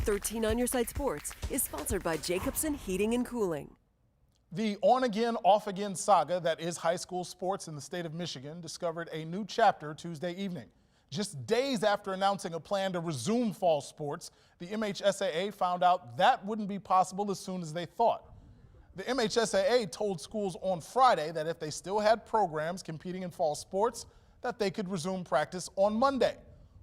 13 on Your Side Sports is sponsored by Jacobson Heating and Cooling. The on-again, off-again saga that is high school sports in the state of Michigan discovered a new chapter Tuesday evening. Just days after announcing a plan to resume fall sports, the MHSAA found out that wouldn't be possible as soon as they thought. The MHSAA told schools on Friday that if they still had programs competing in fall sports, that they could resume practice on Monday.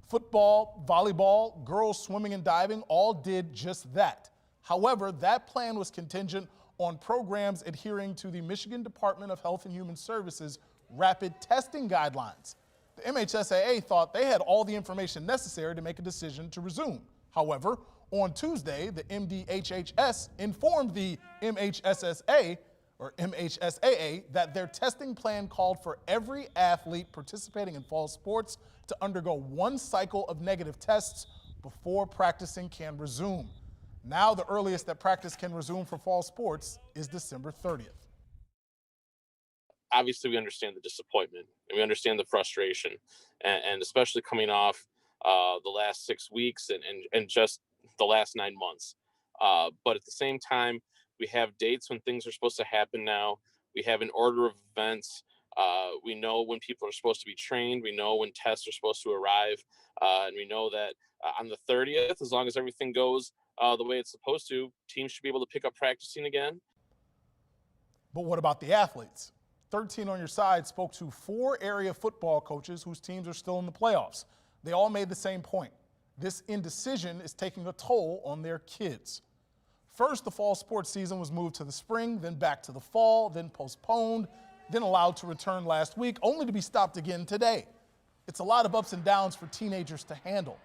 Football, volleyball, girls swimming and diving all did just that. However, that plan was contingent on programs adhering to the Michigan Department of Health and Human Services rapid testing guidelines. The MHSAA thought they had all the information necessary to make a decision to resume. However, on Tuesday, the MDHHS informed the MHSAA that their testing plan called for every athlete participating in fall sports to undergo one cycle of negative tests before practicing can resume. Now the earliest that practice can resume for fall sports is December 30th. Obviously, we understand the disappointment and we understand the frustration, and especially coming off the last 6 weeks and just the last 9 months. But at the same time, we have dates when things are supposed to happen now. We have an order of events. We know when people are supposed to be trained. We know when tests are supposed to arrive. And we know that on the 30th, as long as everything goes the way it's supposed to, teams should be able to pick up practicing again. But what about the athletes? 13 on Your Side spoke to 4 area football coaches whose teams are still in the playoffs. They all made the same point. This indecision is taking a toll on their kids. First, the fall sports season was moved to the spring, then back to the fall, then postponed, then allowed to return last week, only to be stopped again today. It's a lot of ups and downs for teenagers to handle,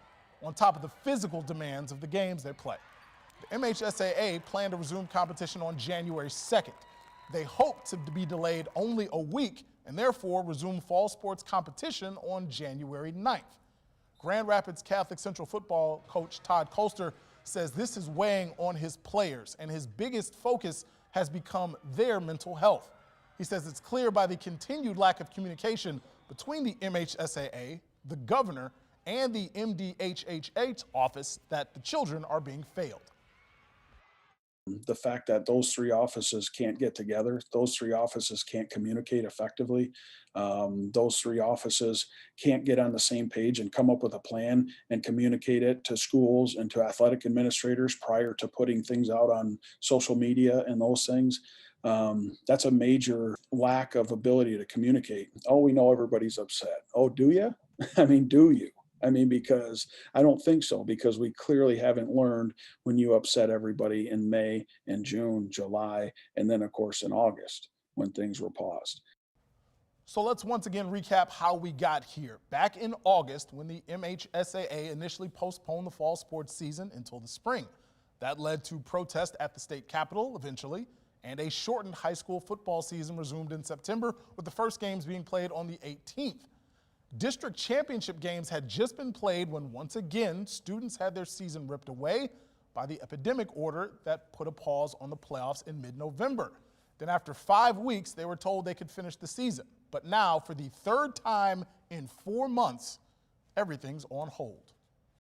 on top of the physical demands of the games they play. The MHSAA planned to resume competition on January 2nd. They hope to be delayed only a week and therefore resume fall sports competition on January 9th. Grand Rapids Catholic Central football coach Todd Colster says this is weighing on his players, and his biggest focus has become their mental health. He says it's clear by the continued lack of communication between the MHSAA, the governor, and the MDHHS office that the children are being failed. The fact that those 3 offices can't get together, those 3 offices can't communicate effectively, those 3 offices can't get on the same page and come up with a plan and communicate it to schools and to athletic administrators prior to putting things out on social media and those things. That's a major lack of ability to communicate. Oh, we know everybody's upset. Oh, do you? I mean, do you? I mean, because I don't think so, because we clearly haven't learned when you upset everybody in May and June, July, and then, of course, in August when things were paused. So let's once again recap how we got here. Back in August, when the MHSAA initially postponed the fall sports season until the spring. That led to protests at the state capitol eventually, and a shortened high school football season resumed in September, with the first games being played on the 18th. District championship games had just been played when once again students had their season ripped away by the epidemic order that put a pause on the playoffs in mid-November. Then after 5 weeks, they were told they could finish the season. But now, for the 3rd time in 4 months, everything's on hold.